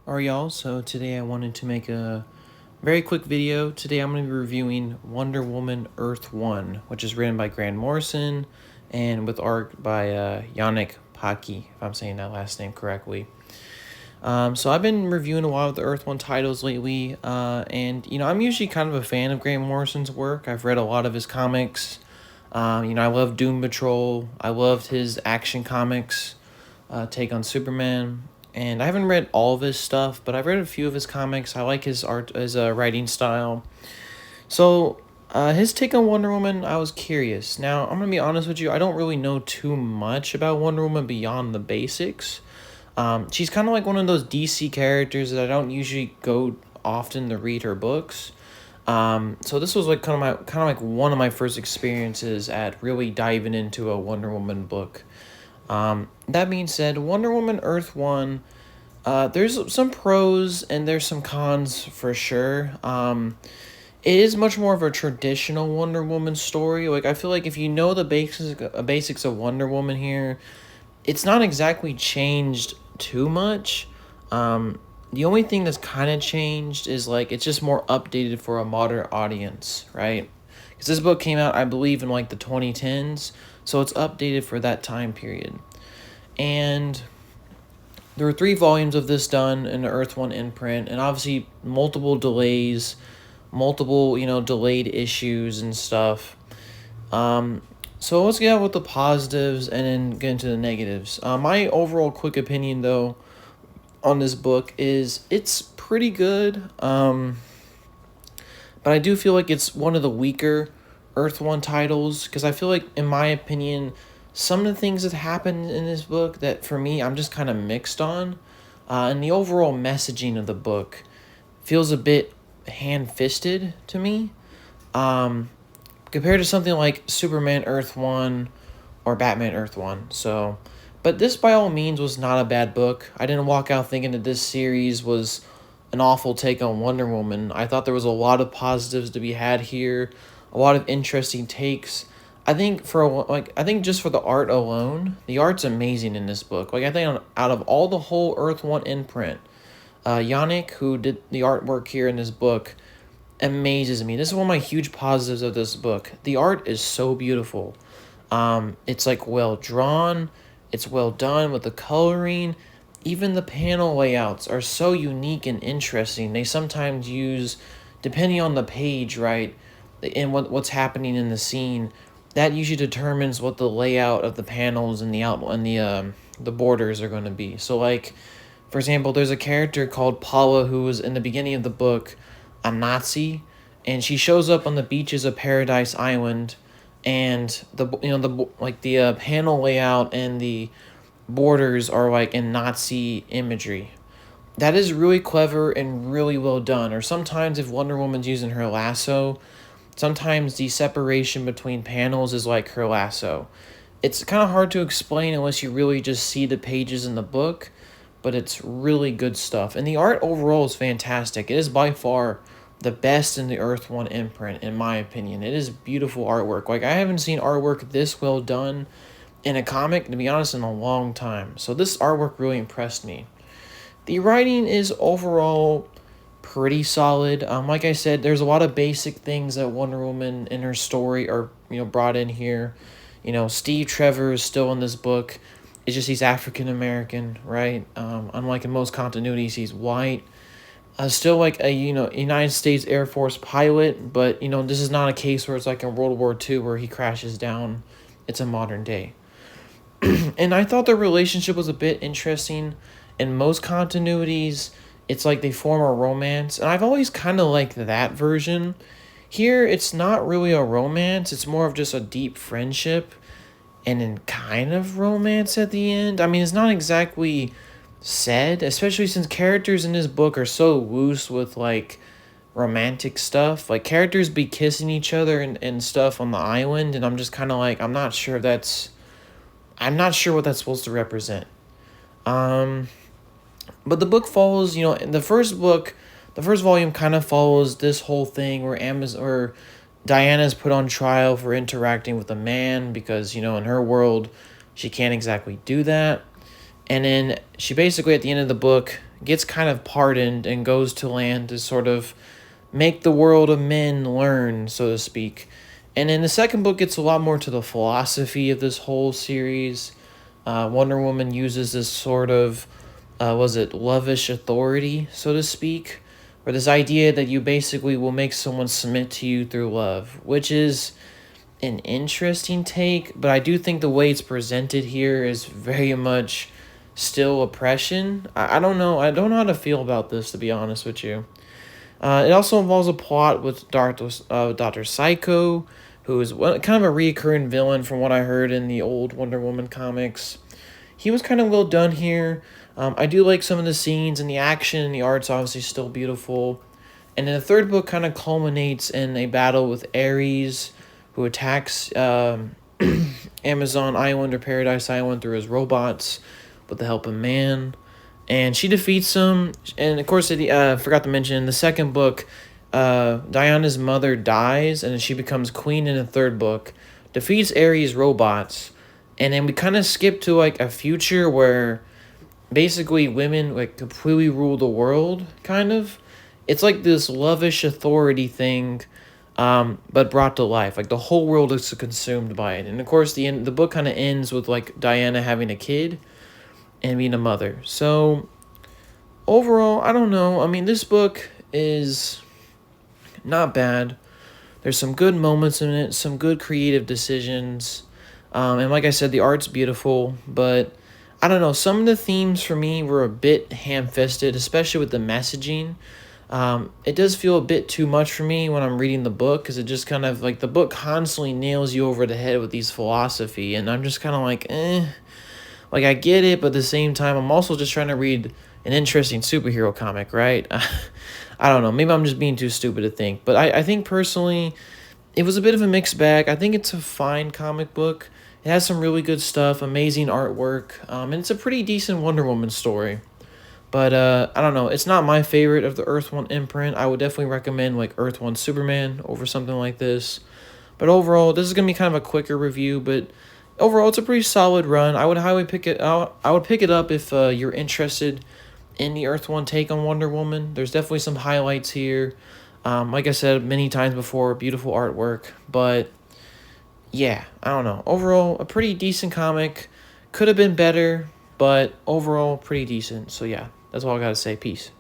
Alright, y'all, so today I wanted to make a very quick video. Today I'm going to be reviewing Wonder Woman Earth 1, which is written by Grant Morrison and with art by Yannick Paki, if I'm saying that last name correctly. So I've been reviewing a lot of the Earth 1 titles lately, and, I'm usually kind of a fan of Grant Morrison's work. I've read a lot of his comics. I love Doom Patrol. I loved his Action Comics take on Superman. And I haven't read all of his stuff, but I've read a few of his comics. I like his art, his writing style. So, his take on Wonder Woman, I was curious. Now, I'm gonna be honest with you, I don't really know too much about Wonder Woman beyond the basics. She's kind of like one of those DC characters that I don't usually go often to read her books. So this was like kind of like one of my first experiences at really diving into a Wonder Woman book. That being said, Wonder Woman Earth 1, there's some pros and there's some cons for sure. It is much more of a traditional Wonder Woman story. Like, I feel like if you know the basics of Wonder Woman here, it's not exactly changed too much. The only thing that's kind of changed is, like, it's just more updated for a modern audience, right? Because this book came out, I believe, in, like, the 2010s, so it's updated for that time period. And there were 3 volumes of this done in the Earth 1 imprint, and obviously multiple delays, multiple, delayed issues and stuff. So let's get out with the positives and then get into the negatives. My overall quick opinion, though, on this book is it's pretty good. But I do feel like it's one of the weaker Earth 1 titles, because I feel like, in my opinion, some of the things that happen in this book that, for me, I'm just kind of mixed on. And the overall messaging of the book feels a bit hand-fisted to me. Compared to something like Superman Earth 1 or Batman Earth 1. So, but this, by all means, was not a bad book. I didn't walk out thinking that this series was an awful take on Wonder Woman. I thought there was a lot of positives to be had here, a lot of interesting takes. I think just for the art alone, the art's amazing in this book. Like, I think out of all the whole Earth 1 imprint, Yannick, who did the artwork here in this book, amazes me. This is one of my huge positives of this book. The art is so beautiful. It's like well drawn, it's well done with the coloring. Even the panel layouts are so unique and interesting. They sometimes use, depending on the page, right, and what's happening in the scene, that usually determines what the layout of the panels and the borders are going to be. So, like, for example, there's a character called Paula who was in the beginning of the book a Nazi, and she shows up on the beaches of Paradise Island, and the panel layout and the borders are like in Nazi imagery. That is really clever and really well done. Or sometimes if Wonder Woman's using her lasso, sometimes the separation between panels is like her lasso. It's kind of hard to explain unless you really just see the pages in the book, but it's really good stuff. And the art overall is fantastic. It is by far the best in the Earth 1 imprint, in my opinion. It is beautiful artwork. Like, I haven't seen artwork this well done in a comic, to be honest, in a long time. So this artwork really impressed me. The writing is overall pretty solid. Like I said, there's a lot of basic things that Wonder Woman in her story are, brought in here. Steve Trevor is still in this book. It's just he's African American, right? Unlike in most continuities, he's white. Still like a United States Air Force pilot, but this is not a case where it's like in World War II where he crashes down. It's a modern day. And I thought their relationship was a bit interesting. In most continuities, it's like they form a romance, and I've always kind of liked that version. Here, it's not really a romance, it's more of just a deep friendship, and then kind of romance at the end. I mean, it's not exactly said, especially since characters in this book are so loose with, like, romantic stuff. Like, characters be kissing each other and stuff on the island, and I'm just kind of like, I'm not sure what that's supposed to represent. But the book follows, in the first volume kind of follows this whole thing where Diana's put on trial for interacting with a man because, in her world, she can't exactly do that. And then she basically, at the end of the book, gets kind of pardoned and goes to land to sort of make the world of men learn, so to speak. And then the second book gets a lot more to the philosophy of this whole series. Wonder Woman uses this sort of, was it lovish authority, so to speak, or this idea that you basically will make someone submit to you through love, which is an interesting take, but I do think the way it's presented here is very much still oppression. I don't know. I don't know how to feel about this, to be honest with you. It also involves a plot with Dr. Psycho, who is kind of a recurring villain from what I heard in the old Wonder Woman comics. He was kind of well done here. I do like some of the scenes and the action and the art's obviously still beautiful. And then the third book kind of culminates in a battle with Ares, who attacks Amazon Island or Paradise Island through his robots with the help of man. And she defeats him. And of course, I forgot to mention, in the second book, Diana's mother dies, and she becomes queen in the third book, defeats Ares' robots, and then we kind of skip to like a future where basically women like completely rule the world, kind of. It's like this lovish authority thing, but brought to life. Like the whole world is consumed by it. And of course, the book kind of ends with like Diana having a kid and being a mother. So overall, I don't know. I mean, this book is not bad. There's some good moments in it, some good creative decisions. And like I said, the art's beautiful, but I don't know. Some of the themes for me were a bit ham-fisted, especially with the messaging. It does feel a bit too much for me when I'm reading the book, because it just kind of like the book constantly nails you over the head with these philosophy, and I'm just kind of like, like I get it, but at the same time, I'm also just trying to read an interesting superhero comic, right? I don't know. Maybe I'm just being too stupid to think, but I think personally, it was a bit of a mixed bag. I think it's a fine comic book. It has some really good stuff, amazing artwork, and it's a pretty decent Wonder Woman story. But I don't know. It's not my favorite of the Earth One imprint. I would definitely recommend like Earth One Superman over something like this. But overall, this is gonna be kind of a quicker review. But overall, it's a pretty solid run. I would highly pick it out. I would pick it up if you're interested in the Earth One take on Wonder Woman. There's definitely some highlights here. Like I said many times before, beautiful artwork. But yeah, I don't know. Overall, a pretty decent comic. Could have been better, but overall, pretty decent. So yeah, that's all I gotta say. Peace.